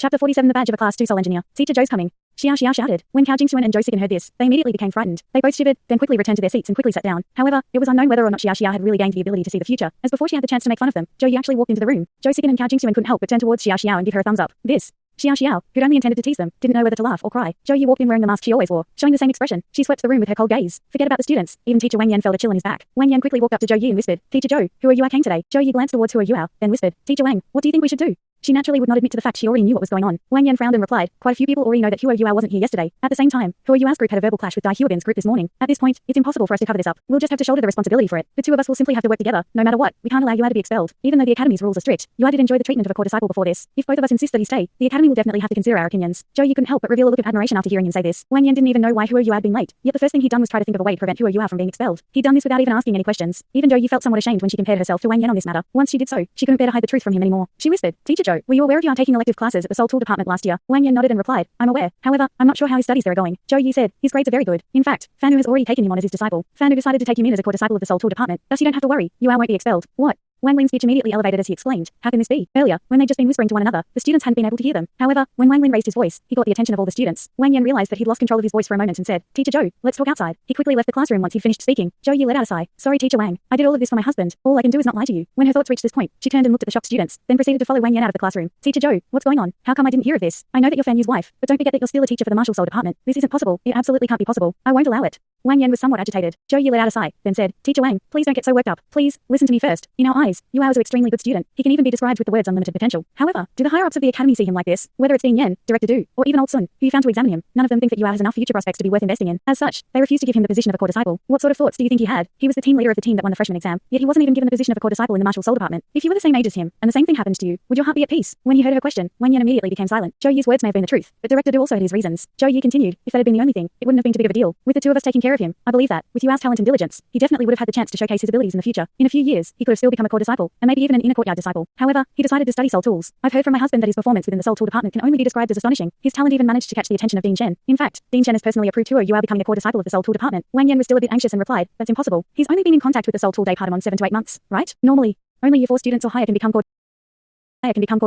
Chapter 47 The Badge of a Class 2 Soul Engineer. Teacher Zhou's coming. Xiao Xiao shouted. When Cao Jingxuan and Zhou Sigan heard this, they immediately became frightened. They both shivered, then quickly returned to their seats and quickly sat down. However, it was unknown whether or not Xiao Xiao had really gained the ability to see the future, as before she had the chance to make fun of them, Zhou Yi actually walked into the room. Zhou Sigan and Cao Jingxuan couldn't help but turn towards Xiao Xiao and give her a thumbs up. This Xiao Xiao, who'd only intended to tease them, didn't know whether to laugh or cry. Zhou Yi walked in wearing the mask she always wore, showing the same expression. She swept the room with her cold gaze. Forget about the students. Even Teacher Wang Yan felt a chill in his back. Wang Yan quickly walked up to Zhou Yi and whispered, Teacher Zhou, who are you? I came today. Zhou Yi glanced towards who are you out, then whispered, Teacher Wang, what do you think we should do? She naturally would not admit to the fact she already knew what was going on. Wang Yan frowned and replied, quite a few people already know that Huo Yuao wasn't here yesterday. At the same time, Huo Yuao's group had a verbal clash with Dai Huobin's group this morning. At this point, it's impossible for us to cover this up. We'll just have to shoulder the responsibility for it. The two of us will simply have to work together, no matter what. We can't allow Yuao to be expelled. Even though the academy's rules are strict, Yuao did enjoy the treatment of a core disciple before this. If both of us insist that he stay, the academy will definitely have to consider our opinions. Zhou Yi couldn't help but reveal a look of admiration after hearing him say this. Wang Yan didn't even know why Huo Yuao had been late, yet the first thing he'd done was try to think of a way to prevent Huo Yuao from being expelled. He'd done this without even asking any questions. Even Zhou Yi felt somewhat ashamed when she compared herself to Wang Yan on this matter. Once she did so, she couldn't bear to hide the truth from him anymore. She whispered, Teacher Zhou, were you aware of Yuao taking elective classes at the Soul Tool department last year? Wang Yan nodded and replied, I'm aware. However, I'm not sure how his studies there are going. Zhou Yi said, his grades are very good. In fact, Fanu has already taken him on as his disciple. Fanu decided to take him in as a core disciple of the Soul Tool department. Thus you don't have to worry. Yuao won't be expelled. What? Wang Lin's speech immediately elevated as he exclaimed, how can this be? Earlier, when they'd just been whispering to one another, the students hadn't been able to hear them. However, when Wang Lin raised his voice, he got the attention of all the students. Wang Yan realized that he'd lost control of his voice for a moment and said, Teacher Zhou, let's talk outside. He quickly left the classroom once he'd finished speaking. Zhou Yi let out a sigh. Sorry, Teacher Wang. I did all of this for my husband. All I can do is not lie to you. When her thoughts reached this point, she turned and looked at the shocked students, then proceeded to follow Wang Yan out of the classroom. Teacher Zhou, what's going on? How come I didn't hear of this? I know that you're Fan Yu's wife, but don't forget that you're still a teacher for the Martial Soul department. This isn't possible. It absolutely can't be possible. I won't allow it. Wang Yan was somewhat agitated. Zhou Yi let out a sigh, then said, Teacher Wang, please don't get so worked up. Please, listen to me first. In our eyes, Yuao is an extremely good student. He can even be described with the words unlimited potential. However, do the higher-ups of the academy see him like this? Whether it's Dean Yan, Director Du, or even Old Sun, who you found to examine him, none of them think that Yuao has enough future prospects to be worth investing in. As such, they refuse to give him the position of a core disciple. What sort of thoughts do you think he had? He was the team leader of the team that won the freshman exam, yet he wasn't even given the position of a core disciple in the Martial Soul department. If you were the same age as him, and the same thing happened to you, would your heart be at peace? When he heard her question, Wang Yan immediately became silent. Zhou Yi's words may have been the truth, but Director Du also had his reasons. Zhou Yi continued, if that had been the only thing, it wouldn't have been too big of a deal. With the two of us taking care of him, I believe that, with Yuao's talent and diligence, he definitely would have had the chance to showcase his abilities in the future. In a few years, he could have still become a core disciple, and maybe even an inner courtyard disciple. However, he decided to study Soul Tools. I've heard from my husband that his performance within the Soul Tool department can only be described as astonishing. His talent even managed to catch the attention of Dean Shen. In fact, Dean Shen has personally approved Huo Yuao becoming a core disciple of the Soul Tool department. Wang Yan was still a bit anxious and replied, that's impossible. He's only been in contact with the Soul Tool department 7 to 8 months, right? Normally, only year 4 students or higher can become core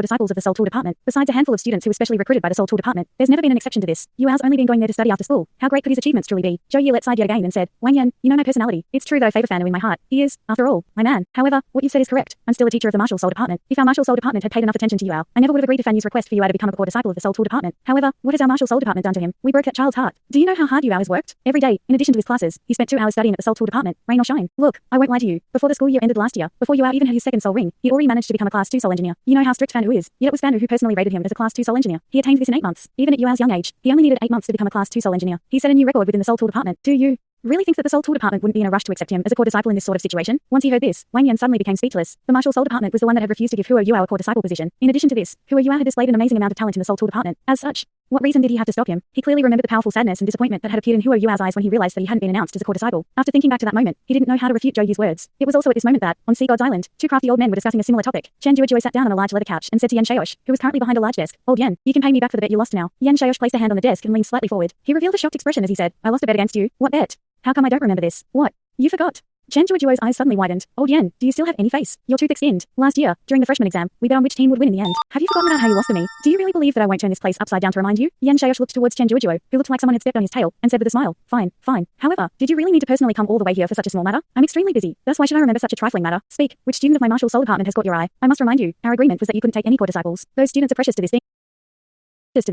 disciples of the Soul Tool department. Besides a handful of students who were specially recruited by the Soul Tool department, there's never been an exception to this. Yuao's only been going there to study after school. How great could his achievements truly be? Zhou Yi let side yet again and said, Wang Yan, you know my personality. It's true that I favor Fanu in my heart. He is, after all, my man. However, what you've said is correct. I'm still a teacher of the Martial Soul department. If our Martial Soul department had paid enough attention to Yuao, I never would have agreed to Fan Yu's request for Yuao to become a core disciple of the Soul Tool department. However, what has our Martial Soul department done to him? We broke that child's heart. Do you know how hard Yuao has worked? Every day, in addition to his classes, he spent 2 hours studying at the Soul Tool department, rain or shine. Look, I won't lie to you. Before the school year ended last year, before Yuao even had his second soul ring, he'd already managed to become a class 2 soul engineer. You know how strict Fanu is. Yet it was Fanu who personally rated him as a class 2 soul engineer. He attained this in 8 months. Even at Yuao's young age, he only needed 8 months to become a class 2 soul engineer. He set a new record within the Soul Tool department. Do you really think that the Soul Tool department wouldn't be in a rush to accept him as a core disciple in this sort of situation? Once he heard this, Wang Yan suddenly became speechless. The Martial Soul department was the one that had refused to give Huo Yuao a core disciple position. In addition to this, Huo Yuao had displayed an amazing amount of talent in the Soul Tool department. As such, what reason did he have to stop him? He clearly remembered the powerful sadness and disappointment that had appeared in Huo Yuao's eyes when he realized that he hadn't been announced as a core disciple. After thinking back to that moment, he didn't know how to refute Zhou Yi's words. It was also at this moment that, on Sea God's Island, 2 crafty old men were discussing a similar topic. Chen Duojuo sat down on a large leather couch and said to Yan Shaosh, who was currently behind a large desk, Old Yan, you can pay me back for the bet you lost now. Yan Shaosh placed a hand on the desk and leaned slightly forward. He revealed a shocked expression as he said, I lost a bet against you. What bet? How come I don't remember this? What? You forgot. Chen Duojuo's eyes suddenly widened. Old Yan, do you still have any face? You're too thick-skinned. Last year, during the freshman exam, we bet on which team would win in the end. Have you forgotten about how you lost to me? Do you really believe that I won't turn this place upside down to remind you? Yan Shaosh looked towards Chen Duojuo, who looked like someone had stepped on his tail, and said with a smile, fine, fine. However, did you really need to personally come all the way here for such a small matter? I'm extremely busy. Thus why should I remember such a trifling matter? Speak, which student of my Martial Soul department has caught your eye? I must remind you, our agreement was that you couldn't take any core disciples. Those students are precious to this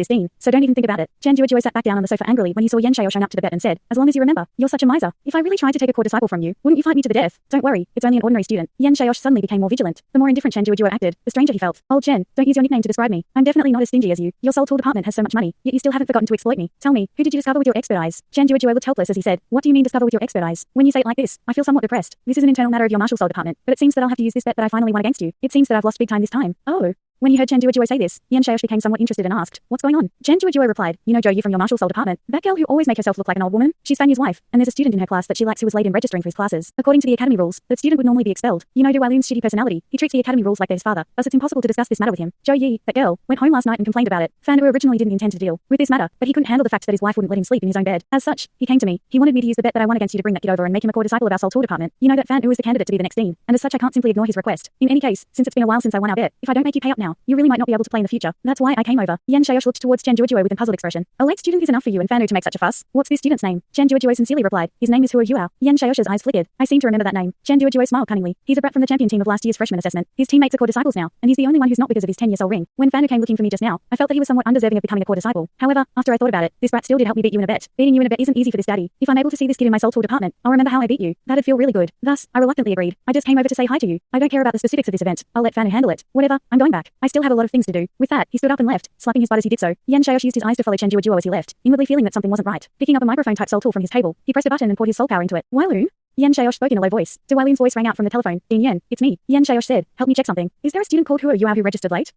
dean, so don't even think about it. Chen Duojuo sat back down on the sofa angrily when he saw Yan Shaosh shine up to the bet and said, as long as you remember, you're such a miser. If I really tried to take a core disciple from you, wouldn't you fight me to the death? Don't worry, it's only an ordinary student. Yan Shaosh suddenly became more vigilant. The more indifferent Chen Duojuo acted, the stranger he felt. Old Chen, don't use your nickname to describe me. I'm definitely not as stingy as you. Your Soul Tool department has so much money, yet you still haven't forgotten to exploit me. Tell me, who did you discover with your expert eyes? Chen Duojuo looked helpless as he said, what do you mean discover with your expert eyes? When you say it like this, I feel somewhat depressed. This is an internal matter of your Martial Soul department, but it seems that I'll have to use this bet that I finally won against you. It seems that I've lost big time this time. Oh. When he heard Chen Duojuo say this, Yan Shaosh became somewhat interested and asked, what's going on? Chen Duojuo replied, you know Zhou Yi from your Martial Soul department. That girl who always makes herself look like an old woman? She's Fan Yu's wife, and there's a student in her class that she likes who was late in registering for his classes. According to the academy rules, that student would normally be expelled. You know Dualun's shitty personality. He treats the academy rules like they're his father, thus it's impossible to discuss this matter with him. Zhou Yi, that girl, went home last night and complained about it. Fan Yu originally didn't intend to deal with this matter, but he couldn't handle the fact that his wife wouldn't let him sleep in his own bed. As such, he came to me. He wanted me to use the bet that I won against you to bring that kid over and make him a core disciple of our Soul Tool department. You know that Fan Yu is the candidate to be the next dean, and as such I can't simply ignore his request. In any case, since it's been a while since I won our bet, if I don't make you pay up now, now. You really might not be able to play in the future. That's why I came over. Yan Xiaosh looked towards Chen Juojuo with a puzzled expression. A late student is enough for you and Fanu to make such a fuss. What's this student's name? Chen Juojuo sincerely replied. His name is Hua Yuao. Yan Xiaosh's eyes flickered. I seem to remember that name. Chen Juojuo smiled cunningly. He's a brat from the champion team of last year's freshman assessment. His teammates are core disciples now, and he's the only one who's not because of his 10-year soul ring. When Fanu came looking for me just now, I felt that he was somewhat undeserving of becoming a core disciple. However, after I thought about it, this brat still did help me beat you in a bet. Beating you in a bet isn't easy for this daddy. If I'm able to see this kid in my soul tour department, I'll remember how I beat you. That'd feel really good. Thus, I reluctantly agreed. I just came over to say hi to you. I don't care about the specifics of this event. I'll let Fanu handle it. Whatever, I'm going back. I still have a lot of things to do. With that, he stood up and left, slapping his butt as he did so. Yan Xiaosh used his eyes to follow Chen Juojuo as he left, inwardly feeling that something wasn't right. Picking up a microphone-type soul tool from his table, he pressed a button and poured his soul power into it. Wailun? Yan Xiaosh spoke in a low voice. Wailun's voice rang out from the telephone. Ding Yan, it's me. Yan Xiaosh said, help me check something. Is there a student called Hua Yuao who registered late?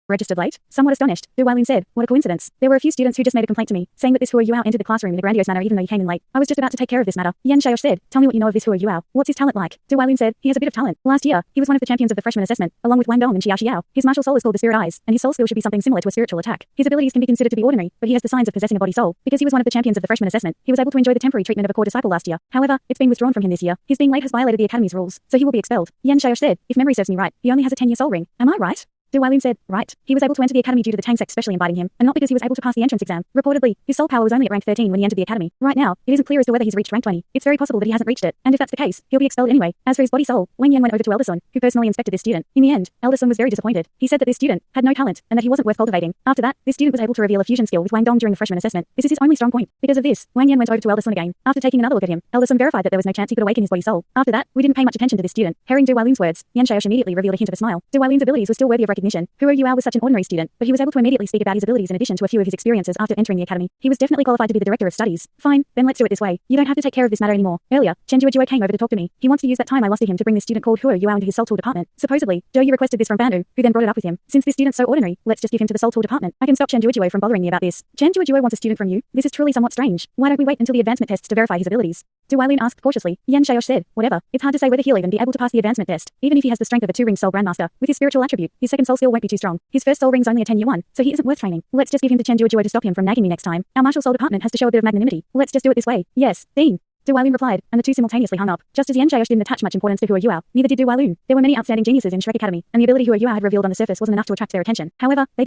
Registered late? Somewhat astonished, Wailun said, what a coincidence. There were a few students who just made a complaint to me, saying that this Hua Yuao entered the classroom in a grandiose manner even though he came in late. I was just about to take care of this matter. Yan Xiaosh said, tell me what you know of this Hua Yuao. What's his talent like? Wailun said, he has a bit of talent. Last year, he was one of the champions of the freshman assessment, along with Wang Dong and Xia Xiao. His martial soul is called the Spirit Eyes, and his soul skill should be something similar to a spiritual attack. His abilities can be considered to be ordinary, but he has the signs of possessing a body soul. Because he was one of the champions of the freshman assessment, he was able to enjoy the temporary treatment of a core disciple last year. However, it's been withdrawn from him this year. His being late has violated the academy's rules, so he will be expelled. Yan Xiaosh said, if memory serves me right, he only has a 10-year soul ring. Am I right? Wailun said, right. He was able to enter the academy due to the Tang sect specially inviting him, and not because he was able to pass the entrance exam. Reportedly, his soul power was only at rank 13 when he entered the academy. Right now, it isn't clear as to whether he's reached rank 20. It's very possible that he hasn't reached it, and if that's the case, he'll be expelled anyway. As for his body soul, Wang Yan went over to Elder Sun, who personally inspected this student. In the end, Elder Sun was very disappointed. He said that this student had no talent, and that he wasn't worth cultivating. After that, this student was able to reveal a fusion skill with Wang Dong during the freshman assessment. This is his only strong point. Because of this, Wang Yan went over to Elder Sun again. After taking another look at him, Elder Sun verified that there was no chance he could awaken his body soul. After that, we didn't pay much attention to this student. Hearing Wailun's words, Yan Xiaosh immediately revealed a hint of a smile. Wailun's abilities were still worthy of recognition. Hua Yuao was such an ordinary student, but he was able to immediately speak about his abilities in addition to a few of his experiences after entering the academy. He was definitely qualified to be the director of studies. Fine, then let's do it this way. You don't have to take care of this matter anymore. Earlier, Chen Juojuo came over to talk to me. He wants to use that time I lost to him to bring this student called Hua Yuao into his soul tool department. Supposedly, Doulu requested this from Bandu, who then brought it up with him. Since this student's so ordinary, let's just give him to the soul tool department. I can stop Chen Juojuo from bothering me about this. Chen Juojuo wants a student from you? This is truly somewhat strange. Why don't we wait until the advancement tests to verify his abilities? Wailun asked cautiously. Yan Xiaosh said, whatever. It's hard to say whether he'll even be able to pass the advancement test. Even if he has the strength of a 2-ring soul grandmaster, with his spiritual attribute, his second soul skill won't be too strong. His first soul ring's only a 10-year one, so he isn't worth training. Let's just give him to Chen Juojuo to stop him from nagging me next time. Our martial soul department has to show a bit of magnanimity. Let's just do it this way. Yes, Dean. Wailun replied, and the two simultaneously hung up. Just as Yan Xiaosh didn't attach much importance to Hua Yuao, neither did Wailun. There were many outstanding geniuses in Shrek Academy, and the ability Hua Yuao had revealed on the surface wasn't enough to attract their attention. However, they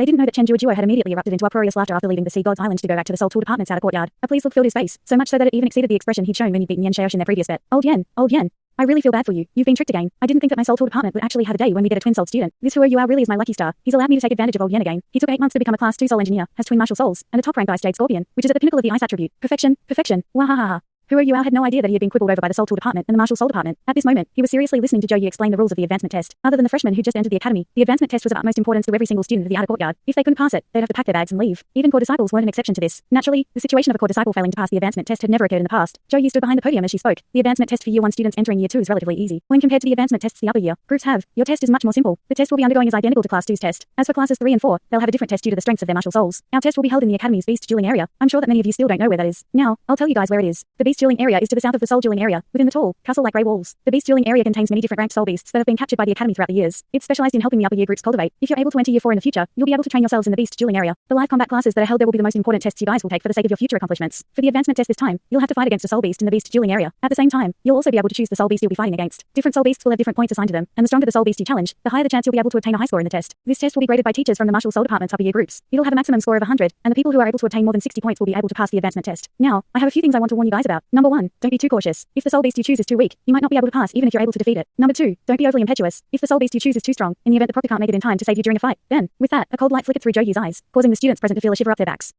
didn't know that Chen Juojuo had immediately erupted into uproarious laughter after leaving the Sea Gods Island to go back to the Soul Tool Department's outer courtyard. A pleased look filled his face, so much so that it even exceeded the expression he'd shown when he'd beaten Yan Xiaosh in their previous bet. Old Yan. I really feel bad for you. You've been tricked again. I didn't think that my soul tool department would actually have a day when we get a twin-souled student. This Hua Yuao really is my lucky star. He's allowed me to take advantage of old Yen again. He took 8 months to become a class 2 soul engineer, has twin martial souls, and a top-rank ice jade scorpion, which is at the pinnacle of the ice attribute. Perfection. Wahahaha. Hua Yuao had no idea that he had been quibbled over by the Soul Tool Department and the Martial Soul Department. At this moment, he was seriously listening to Zhou Yi explain the rules of the advancement test. Other than the freshmen who just entered the academy, the advancement test was of utmost importance to every single student of the outer courtyard. If they couldn't pass it, they'd have to pack their bags and leave. Even core disciples weren't an exception to this. Naturally, the situation of a core disciple failing to pass the advancement test had never occurred in the past. Zhou Yi stood behind the podium as she spoke. The advancement test for year 1 students entering year 2 is relatively easy. When compared to the advancement tests the upper year groups have, your test is much more simple. The test we'll be undergoing is identical to class 2's test. As for classes 3 and 4, they'll have a different test due to the strengths of their martial souls. Our test will be held in the academy's beast dueling area. I'm sure that many of you still don't know where that is. Now, I'll tell you guys where it is. The beast dueling area is to the south of the soul dueling area, within the tall, castle-like grey walls. The beast dueling area contains many different ranked soul beasts that have been captured by the academy throughout the years. It's specialized in helping the upper year groups cultivate. If you're able to enter year 4 in the future, you'll be able to train yourselves in the beast dueling area. The live combat classes that are held there will be the most important tests you guys will take for the sake of your future accomplishments. For the advancement test this time, you'll have to fight against a soul beast in the beast dueling area. At the same time, you'll also be able to choose the soul beast you'll be fighting against. Different soul beasts will have different points assigned to them, and the stronger the soul beast you challenge, the higher the chance you'll be able to obtain a high score in the test. This test will be graded by teachers from the martial soul department's upper year groups. It'll have a maximum score of 100, and the people who are able to obtain more than 60 points will be able to pass the advancement test. Now, I have a few things I want to warn you guys about. Number 1, don't be too cautious. If the soul beast you choose is too weak, you might not be able to pass even if you're able to defeat it. Number 2, don't be overly impetuous. If the soul beast you choose is too strong, in the event the proctor can't make it in time to save you during a fight, then, with that, a cold light flickered through Zhou Yi's eyes, causing the students present to feel a shiver up their backs.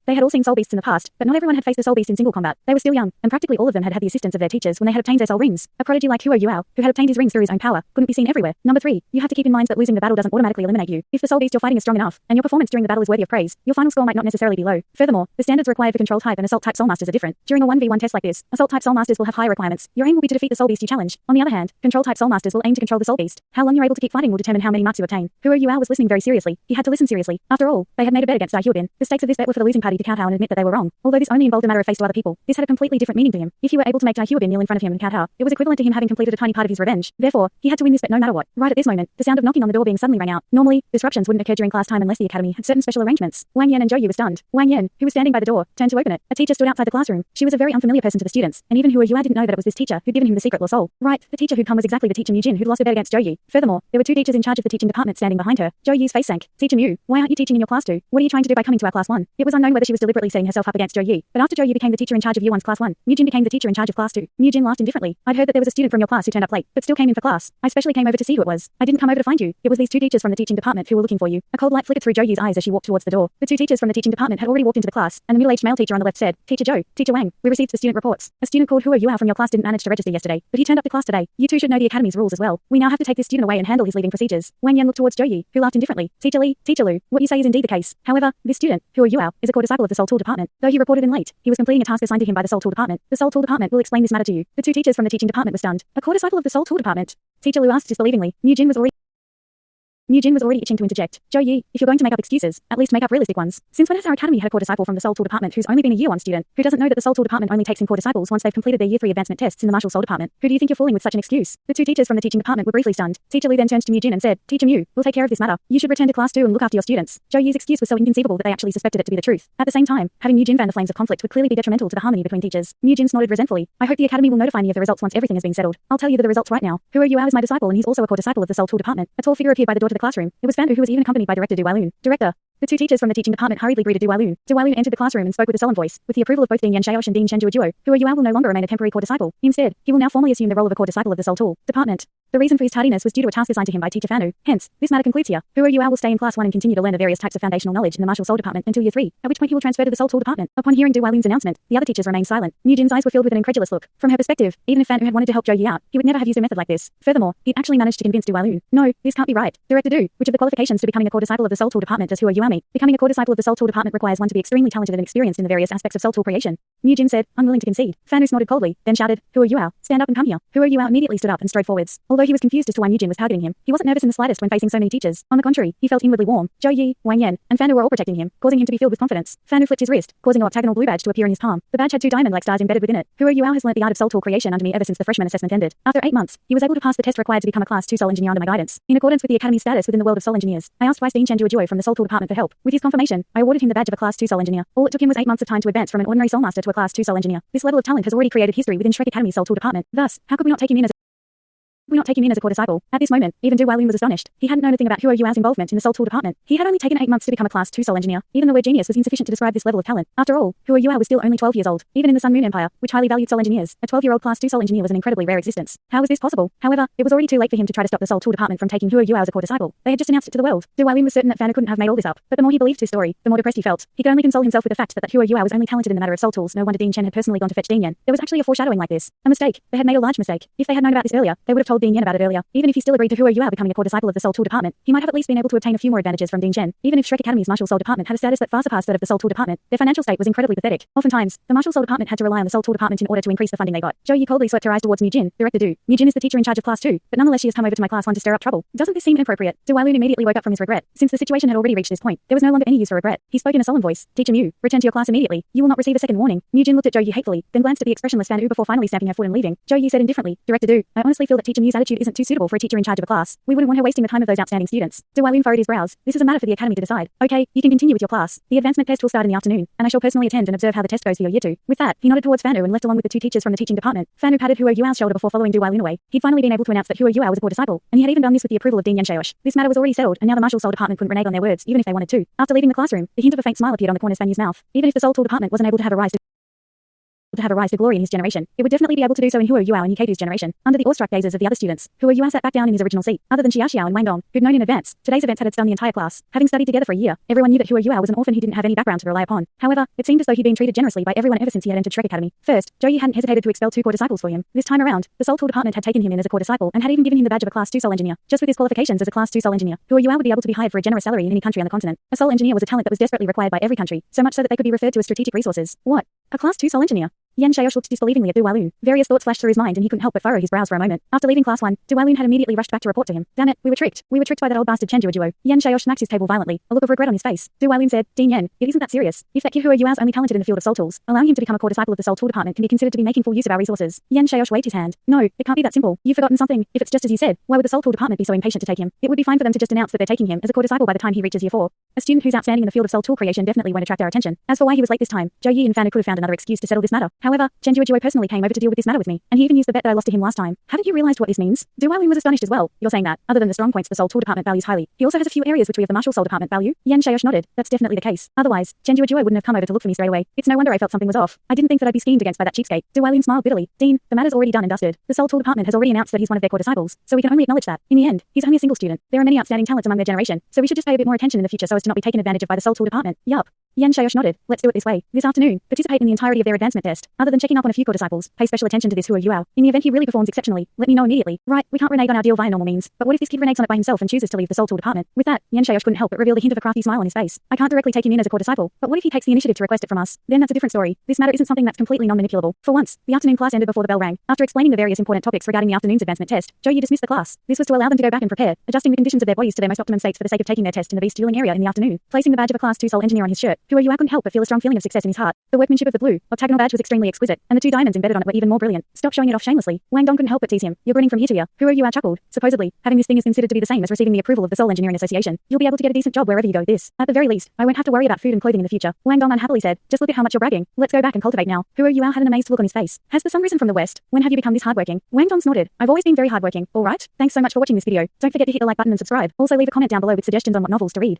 They had all seen soul beasts in the past, but not everyone had faced a soul beast in single combat. They were still young, and practically all of them had had the assistance of their teachers when they had obtained their soul rings. A prodigy like Hua Yuao, who had obtained his rings through his own power, couldn't be seen everywhere. Number 3, you have to keep in mind that losing the battle doesn't automatically eliminate you. If the soul beast you're fighting is strong enough, and your performance during the battle is worthy of praise, your final score might not necessarily be low. Furthermore, the standards required for control type and assault type soul masters are different. During a 1v1 test like this, assault type soul masters will have higher requirements. Your aim will be to defeat the soul beast you challenge. On the other hand, control type soul masters will aim to control the soul beast. How long you're able to keep fighting will determine how many marks you obtain. Hua Yuao was listening very seriously. He had to listen seriously. After all, they had made a bet against Dai Hyubin. The stakes of this this bet were for the losing party to kowtow and admit that they were wrong. Although this only involved a matter of face to other people, this had a completely different meaning to him. If he were able to make Dalu kneel in front of him and kowtow, it was equivalent to him having completed a tiny part of his revenge. Therefore, he had to win this bet no matter what. Right at this moment, the sound of knocking on the door being suddenly rang out. Normally, disruptions wouldn't occur during class time unless the academy had certain special arrangements. Wang Yan and Zhou Yu were stunned. Wang Yan, who was standing by the door, turned to open it. A teacher stood outside the classroom. She was a very unfamiliar person to the students, and even Hua Yua didn't know that it was this teacher who'd given him the secret law soul. Right, the teacher who'd come was exactly the teacher Mu Jin who'd lost her bet against Zhou Yu. Furthermore, there were two teachers in charge of the teaching department standing behind her. Zhou Yu's face sank. Teacher Mu, why aren't you teaching in your class 2? What are you trying to do by coming to our class 1? It was unknown whether she was deliberately setting herself up against Zhou Yu, but after Zhou Yu became the teacher in charge of Year 1's class 1, Mu Jin became the teacher in charge of class 2. Mu Jin laughed indifferently. I'd heard that there was a student from your class who turned up late, but still came in for class. I specially came over to see who it was. I didn't come over to find you. It was these two teachers from the teaching department who were looking for you. A cold light flickered through Zhou Yu's eyes as she walked towards the door. The two teachers from the teaching department had already walked into the class, and the middle-aged male teacher on the left said, Teacher Zhou, Teacher Wang, we received the student reports. A student called Hua Yua from your class didn't manage to register yesterday, but he turned up to class today. You two should know the academy's rules as well. We now have to take this student away and handle his leaving procedures. Wang Yan looked towards Zhou Yu, who laughed indifferently. Teacher Li, Teacher Lu, what you say is indeed the case. However, this student, Hua Yua, is a core disciple of the Soul Tool department. Though he reported in late, he was completing a task assigned to him by the Soul Tool department. The Soul Tool department will explain this matter to you. The two teachers from the teaching department were stunned. A core disciple of the Soul Tool department? Teacher Lu asked disbelievingly. Mu Jin was already itching to interject. Zhou Yu, if you're going to make up excuses, at least make up realistic ones. Since when has our academy had a core disciple from the Soul Tool department who's only been a Year 1 student, who doesn't know that the Soul Tool department only takes in core disciples once they've completed their Year 3 advancement tests in the Martial Soul department? Who do you think you're fooling with such an excuse? The two teachers from the teaching department were briefly stunned. Teacher Li then turned to Mu Jin and said, Teacher Mu, we'll take care of this matter. You should return to class 2 and look after your students. Zhou Yu's excuse was so inconceivable that they actually suspected it to be the truth. At the same time, having Mu Jin fan the flames of conflict would clearly be detrimental to the harmony between teachers. Mu Jin snorted resentfully. I hope the academy will notify me of the results once everything has been settled. I'll tell you the results right now. Hua Yua is my disciple and he's also a core disciple of the Soul Tool department. A tall figure appeared by the door to the classroom. It was Fandu who was even accompanied by Director Director. The two teachers from the teaching department hurriedly greeted Du Wailun. Du Wailun entered the classroom and spoke with a sullen voice. With the approval of both Ding Yanxiaosh and Ding Shenju Duo, Hua Yua will no longer remain a temporary core disciple. Instead, he will now formally assume the role of a core disciple of the Soul Tool department. The reason for his tardiness was due to a task assigned to him by Teacher Fanu. Hence, this matter concludes here. Hua Yua will stay in class 1 and continue to learn the various types of foundational knowledge in the Martial Soul department until Year 3, at which point he will transfer to the Soul Tool department. Upon hearing Du Wailun's announcement, the other teachers remained silent. Mu Jin's eyes were filled with an incredulous look. From her perspective, even if Fanu had wanted to help Zhou Yu out, he would never have used a method like this. Furthermore, he'd actually managed to convince Du Wailun. No, this can't be right. Director Du, which of the qualifications to becoming a core disciple of the Soul Tool department does Hua Yua meet? Becoming a core disciple of the Soul Tool department requires one to be extremely talented and experienced in the various aspects of Soul Tool creation. Mu Jin said, unwilling to concede. Fanu snorted coldly, then shouted, Hua Yua, stand up and come here. Hua Yua immediately stood up and strode forwards. Although he was confused as to why Mu Jin was targeting him, he wasn't nervous in the slightest when facing so many teachers. On the contrary, he felt inwardly warm. Zhou Yu, Wang Yan, and Fanu were all protecting him, causing him to be filled with confidence. Fanu flipped his wrist, causing an octagonal blue badge to appear in his palm. The badge had two diamond-like stars embedded within it. Hua Yua has learnt the art of Soul Tool creation under me ever since the freshman assessment ended. After 8 months, he was able to pass the test required to become a Class 2 Soul Engineer under my guidance. In accordance with the Academy's status within the world of Soul Engineers, I asked Vice Dean Chen Duo from the Soul Tool department for help. With his confirmation, I awarded him the badge of a Class 2 Soul Engineer. All it took him was 8 months of time to advance from an ordinary Soul Master to a Class 2 Soul Engineer. This level of talent has already created history within Shrek Academy's Soul Tool department. Thus, how could we not take him in as a core disciple? At this moment, even Du Wailun was astonished. He hadn't known anything about Hua Yua's involvement in the Soul Tool department. He had only taken 8 months to become a Class 2 Soul Engineer. Even the word genius was insufficient to describe this level of talent. After all, Hua Yua was still only 12 years old. Even in the Sun Moon Empire, which highly valued Soul Engineers, a 12-year-old Class 2 Soul Engineer was an incredibly rare existence. How was this possible? However, it was already too late for him to try to stop the Soul Tool department from taking Hua Yua as a core disciple. They had just announced it to the world. Du Wailun was certain that Fanu couldn't have made all this up, but the more he believed his story, the more depressed he felt. He could only console himself with the fact that Hua Yua was only talented in the matter of Soul Tools. No wonder Ding Chen had personally gone to fetch Ding Yan. There was actually a foreshadowing like this. A mistake. They had made a large mistake. If they had known about this earlier, they would have told Ding Yan about it earlier. Even if he still agreed to Hua Yua becoming a core disciple of the Soul Tool department, he might have at least been able to obtain a few more advantages from Ding Chen. Even if Shrek Academy's Martial Soul department had a status that far surpassed that of the Soul Tool department, their financial state was incredibly pathetic. Oftentimes, the Martial Soul department had to rely on the Soul Tool department in order to increase the funding they got. Zhou Yu coldly swept her eyes towards Mu Jin. Director Du. Mu Jin is the teacher in charge of Class 2, but nonetheless she has come over to my Class 1 to stir up trouble. Doesn't this seem inappropriate? Du Wailun immediately woke up from his regret. Since the situation had already reached this point, there was no longer any use for regret. He spoke in a sullen voice. Teacher Mu, return to your class immediately. You will not receive a second warning. Mu Jin looked at Zhou Yu hatefully, then glanced at the expressionless Fan Yu before finally stamping her foot and leaving. Zhou Yu said indifferently, Director Du, I honestly feel that Teacher Mu's attitude isn't too suitable for a teacher in charge of a class. We wouldn't want her wasting the time of those outstanding students. Du Wailun furrowed his brows. This is a matter for the academy to decide. Okay, you can continue with your class. The advancement test will start in the afternoon, and I shall personally attend and observe how the test goes for your Year 2. With that, he nodded towards Fanu and left along with the two teachers from the teaching department. Fanu patted Hua Yua's shoulder before following Du Wailun away. He'd finally been able to announce that Hua Yua was a core disciple, and he had even done this with the approval of Ding Yanxiaosh. This matter was already settled, and now the Martial Soul department couldn't renege on their words, even if they wanted to. After leaving the classroom, the hint of a faint smile appeared on the corner's Fanu's mouth. Even if the Soul Tool department wasn't able to have a rise to glory in his generation, it would definitely be able to do so in Hua Yua and Yikeidu's generation. Under the awestruck gazes of the other students, Hua Yua sat back down in his original seat. Other than Xia Xiao and Wang Dong, who'd known in advance, today's events had stunned the entire class. Having studied together for a year, everyone knew that Hua Yua was an orphan who didn't have any background to rely upon. However, it seemed as though he'd been treated generously by everyone ever since he had entered Shrek Academy. First, Zhou Yu hadn't hesitated to expel 2 core disciples for him. This time around, the Soul Tool department had taken him in as a core disciple and had even given him the badge of a Class 2 Soul Engineer. Just with his qualifications as a Class 2 Soul Engineer, Hua Yua would be able to be hired for a generous salary in any country on the continent. A Soul Engineer was a talent that was desperately required by every country, so much so that they could be referred to as strategic resources. What? A Class 2 Soul Engineer? Yan Xiaosh looked disbelievingly at Douluo. Various thoughts flashed through his mind and he couldn't help but furrow his brows for a moment. After leaving class 1, Douluo had immediately rushed back to report to him. Damn it, we were tricked. We were tricked by that old bastard Chen Duo. Yan Xiaosh smacked his table violently, a look of regret on his face. Douluo said, Dean Yan, it isn't that serious. If that kid Huo Yuao's only talented in the field of soul tools, allowing him to become a core disciple of the soul tool department can be considered to be making full use of our resources. Yan Xiaosh waved his hand. No, it can't be that simple. You've forgotten something. If it's just as you said, why would the soul tool department be so impatient to take him? It would be fine for them to just announce that they're taking him as a core disciple by the time he reaches year 4. A student who's outstanding in the field of soul tool creation definitely won't attract our attention. As for why he was late this time, Zhou Yi and Fan could have found another excuse to settle this matter. However, Chen Duo personally came over to deal with this matter with me, and he even used the bet that I lost to him last time. Haven't you realized what this means? Douluo was astonished as well. You're saying that, other than the strong points the soul tool department values highly, he also has a few areas which we of the martial soul department value? Yan Xiaosh nodded. That's definitely the case. Otherwise, Chen Duo wouldn't have come over to look for me straight away. It's no wonder I felt something was off. I didn't think that I'd be schemed against by that cheapskate. Douluo smiled bitterly. Dean, the matter's already done and dusted. The soul tool department has already announced that he's one of their core disciples, so we can only acknowledge that. In the end, he's only a single student. There are many outstanding talents among their generation, so we should just pay a bit more attention in the future so as to not be taken advantage of by the soul tool department. Yup. Yan Xiaosh nodded. Let's do it this way. This afternoon, participate in the entirety of their advancement test. Other than checking up on a few core disciples, pay special attention to this Huo Yuao. In the event he really performs exceptionally, let me know immediately. Right, we can't renege on our deal via normal means, but what if this kid reneges on it by himself and chooses to leave the soul tool department? With that, Yan Xiaosh couldn't help but reveal the hint of a crafty smile on his face. I can't directly take him in as a core disciple, but what if he takes the initiative to request it from us? Then that's a different story. This matter isn't something that's completely non-manipulable. For once, the afternoon class ended before the bell rang. After explaining the various important topics regarding the afternoon's advancement test, Zhou Yi dismissed the class. This was to allow them to go back and prepare, adjusting the conditions of their bodies to their most optimum states for the sake of taking their test in the beast dueling area in the afternoon. Placing the badge of a class 2 soul engineer on his shirt, Huo Yuao couldn't help but feel a strong feeling of success in his heart. The workmanship of the blue, octagonal badge was extremely exquisite, and the 2 diamonds embedded on it were even more brilliant. Stop showing it off shamelessly. Wang Dong couldn't help but tease him. You're grinning from ear to ear. Huo Yuao chuckled. Supposedly, having this thing is considered to be the same as receiving the approval of the Soul Engineering Association. You'll be able to get a decent job wherever you go with this. At the very least, I won't have to worry about food and clothing in the future. Wang Dong unhappily said, just look at how much you're bragging. Let's go back and cultivate now. Huo Yuao had an amazed look on his face. Has the sun risen from the west? When have you become this hardworking? Wang Dong nodded. I've always been very hardworking. Alright? Thanks so much for watching this video. Don't forget to hit the like button and subscribe. Also leave a comment down below with suggestions on what novels to read.